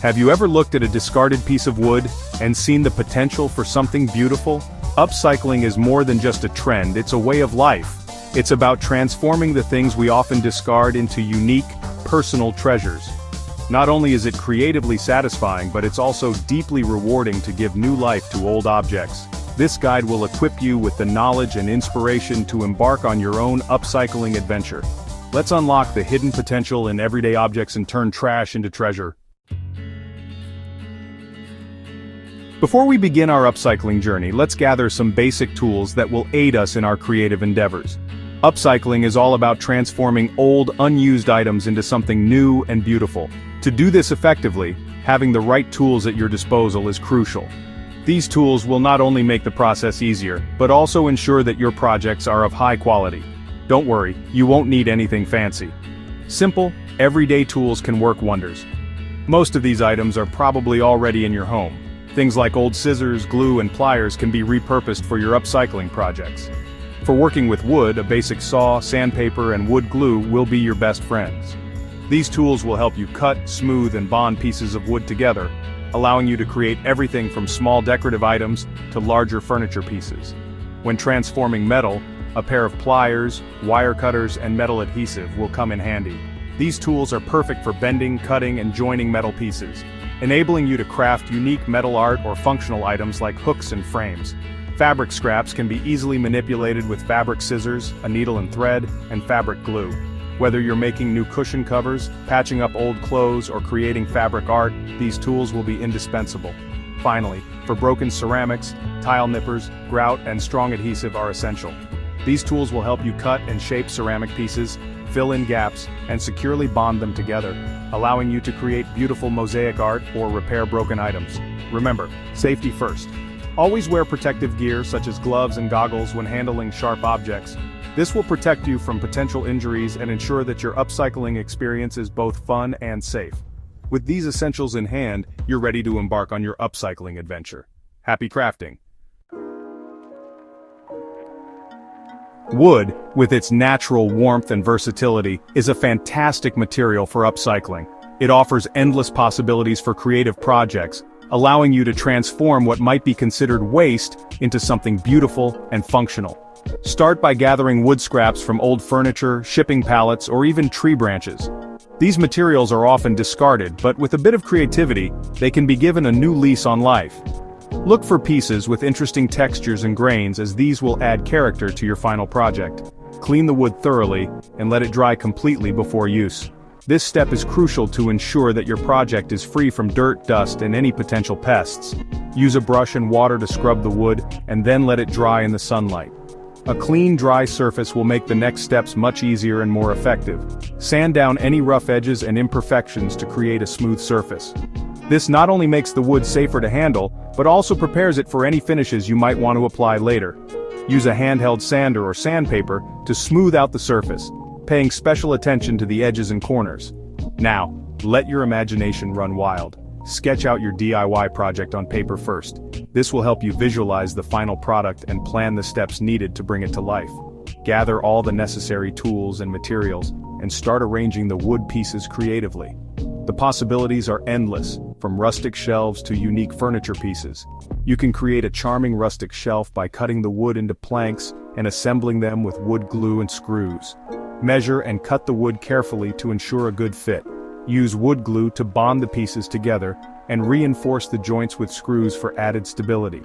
Have you ever looked at a discarded piece of wood and seen the potential for something beautiful? Upcycling is more than just a trend, it's a way of life. It's about transforming the things we often discard into unique, personal treasures. Not only is it creatively satisfying, but it's also deeply rewarding to give new life to old objects. This guide will equip you with the knowledge and inspiration to embark on your own upcycling adventure. Let's unlock the hidden potential in everyday objects and turn trash into treasure. Before we begin our upcycling journey, let's gather some basic tools that will aid us in our creative endeavors. Upcycling is all about transforming old, unused items into something new and beautiful. To do this effectively, having the right tools at your disposal is crucial. These tools will not only make the process easier, but also ensure that your projects are of high quality. Don't worry, you won't need anything fancy. Simple, everyday tools can work wonders. Most of these items are probably already in your home. Things like old scissors, glue, and pliers can be repurposed for your upcycling projects. For working with wood, a basic saw, sandpaper, and wood glue will be your best friends. These tools will help you cut, smooth, and bond pieces of wood together, allowing you to create everything from small decorative items to larger furniture pieces. When transforming metal, a pair of pliers, wire cutters, and metal adhesive will come in handy. These tools are perfect for bending, cutting, and joining metal pieces, enabling you to craft unique metal art or functional items like hooks and frames. Fabric scraps can be easily manipulated with fabric scissors, a needle and thread, and fabric glue. Whether you're making new cushion covers, patching up old clothes, or creating fabric art, these tools will be indispensable. Finally, for broken ceramics, tile nippers, grout, and strong adhesive are essential. These tools will help you cut and shape ceramic pieces, fill in gaps, and securely bond them together, allowing you to create beautiful mosaic art or repair broken items. Remember, safety first. Always wear protective gear such as gloves and goggles when handling sharp objects. This will protect you from potential injuries and ensure that your upcycling experience is both fun and safe. With these essentials in hand, you're ready to embark on your upcycling adventure. Happy crafting! Wood, with its natural warmth and versatility, is a fantastic material for upcycling. It offers endless possibilities for creative projects, allowing you to transform what might be considered waste into something beautiful and functional. Start by gathering wood scraps from old furniture, shipping pallets, or even tree branches. These materials are often discarded, but with a bit of creativity, they can be given a new lease on life. Look for pieces with interesting textures and grains, as these will add character to your final project. Clean the wood thoroughly and let it dry completely before use. This step is crucial to ensure that your project is free from dirt, dust, and any potential pests. Use a brush and water to scrub the wood and then let it dry in the sunlight. A clean, dry surface will make the next steps much easier and more effective. Sand down any rough edges and imperfections to create a smooth surface. This not only makes the wood safer to handle, but also prepares it for any finishes you might want to apply later. Use a handheld sander or sandpaper to smooth out the surface, paying special attention to the edges and corners. Now, let your imagination run wild. Sketch out your DIY project on paper first. This will help you visualize the final product and plan the steps needed to bring it to life. Gather all the necessary tools and materials, and start arranging the wood pieces creatively. The possibilities are endless, from rustic shelves to unique furniture pieces. You can create a charming rustic shelf by cutting the wood into planks and assembling them with wood glue and screws. Measure and cut the wood carefully to ensure a good fit. Use wood glue to bond the pieces together and reinforce the joints with screws for added stability.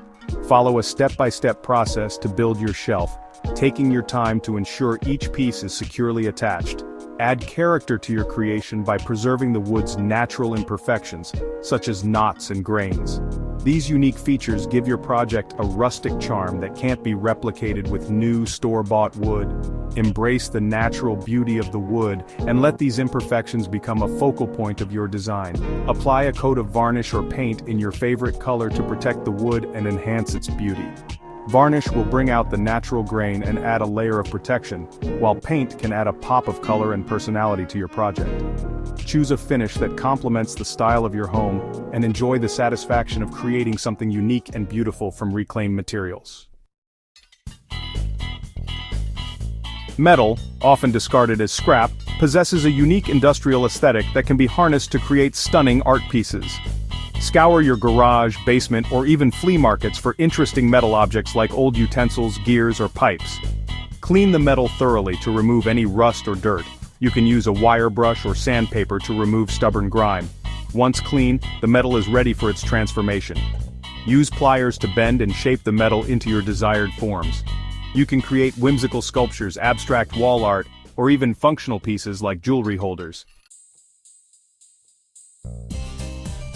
Follow a step-by-step process to build your shelf, taking your time to ensure each piece is securely attached. Add character to your creation by preserving the wood's natural imperfections, such as knots and grains. These unique features give your project a rustic charm that can't be replicated with new store-bought wood. Embrace the natural beauty of the wood and let these imperfections become a focal point of your design. Apply a coat of varnish or paint in your favorite color to protect the wood and enhance its beauty. Varnish will bring out the natural grain and add a layer of protection, while paint can add a pop of color and personality to your project. Choose a finish that complements the style of your home and enjoy the satisfaction of creating something unique and beautiful from reclaimed materials. Metal, often discarded as scrap, possesses a unique industrial aesthetic that can be harnessed to create stunning art pieces. Scour your garage, basement, or even flea markets for interesting metal objects like old utensils, gears, or pipes. Clean the metal thoroughly to remove any rust or dirt. You can use a wire brush or sandpaper to remove stubborn grime. Once clean, the metal is ready for its transformation. Use pliers to bend and shape the metal into your desired forms. You can create whimsical sculptures, abstract wall art, or even functional pieces like jewelry holders.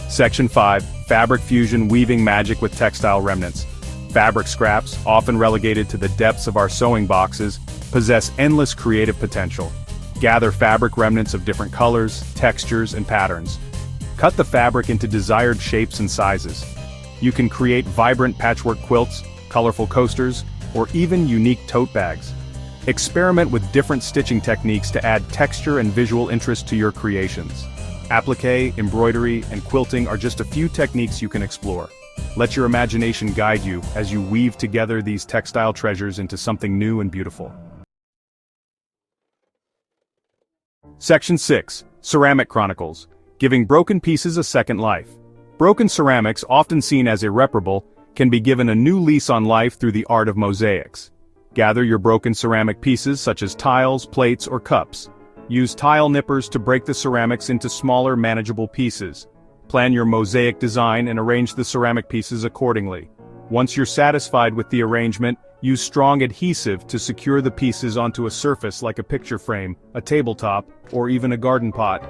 Section 5. Fabric Fusion, Weaving Magic with Textile Remnants. Fabric scraps, often relegated to the depths of our sewing boxes, possess endless creative potential. Gather fabric remnants of different colors, textures, and patterns. Cut the fabric into desired shapes and sizes. You can create vibrant patchwork quilts, colorful coasters, or even unique tote bags. Experiment with different stitching techniques to add texture and visual interest to your creations. Applique, embroidery, and quilting are just a few techniques you can explore. Let your imagination guide you as you weave together these textile treasures into something new and beautiful. Section 6. Ceramic Chronicles, Giving Broken Pieces a Second Life. Broken ceramics, often seen as irreparable, can be given a new lease on life through the art of mosaics. Gather your broken ceramic pieces such as tiles, plates, or cups. Use tile nippers to break the ceramics into smaller, manageable pieces. Plan your mosaic design and arrange the ceramic pieces accordingly. Once you're satisfied with the arrangement, use strong adhesive to secure the pieces onto a surface like a picture frame, a tabletop, or even a garden pot.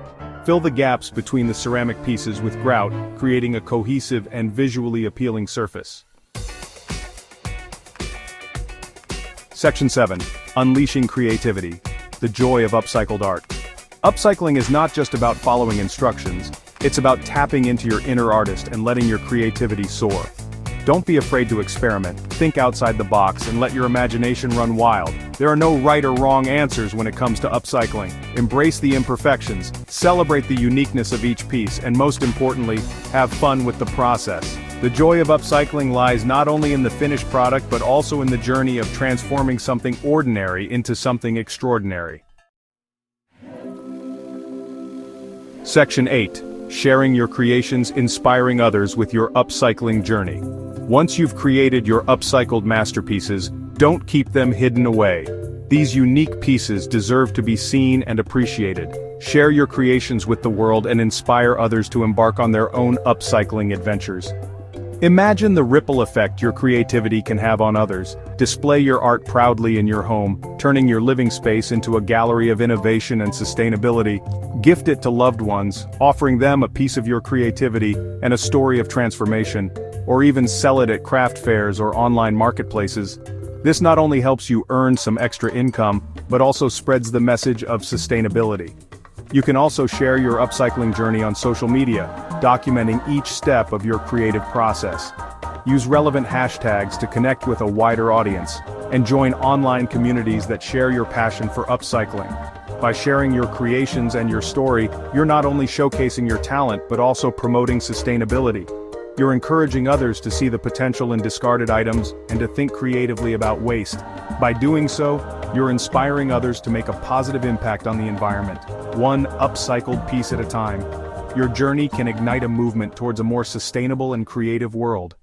Fill the gaps between the ceramic pieces with grout, creating a cohesive and visually appealing surface. Section 7. Unleashing Creativity, the Joy of Upcycled Art. Upcycling is not just about following instructions, it's about tapping into your inner artist and letting your creativity soar. Don't be afraid to experiment, think outside the box, and let your imagination run wild. There are no right or wrong answers when it comes to upcycling. Embrace the imperfections, celebrate the uniqueness of each piece, and most importantly, have fun with the process. The joy of upcycling lies not only in the finished product but also in the journey of transforming something ordinary into something extraordinary. Section 8. Sharing your creations, inspiring others with your upcycling journey. Once you've created your upcycled masterpieces, don't keep them hidden away. These unique pieces deserve to be seen and appreciated. Share your creations with the world and inspire others to embark on their own upcycling adventures. Imagine the ripple effect your creativity can have on others. Display your art proudly in your home, turning your living space into a gallery of innovation and sustainability. Gift it to loved ones, offering them a piece of your creativity and a story of transformation, or even sell it at craft fairs or online marketplaces. This not only helps you earn some extra income, but also spreads the message of sustainability. You can also share your upcycling journey on social media, documenting each step of your creative process. Use relevant hashtags to connect with a wider audience, and join online communities that share your passion for upcycling. By sharing your creations and your story, you're not only showcasing your talent but also promoting sustainability. You're encouraging others to see the potential in discarded items and to think creatively about waste. By doing so, you're inspiring others to make a positive impact on the environment, one upcycled piece at a time. Your journey can ignite a movement towards a more sustainable and creative world.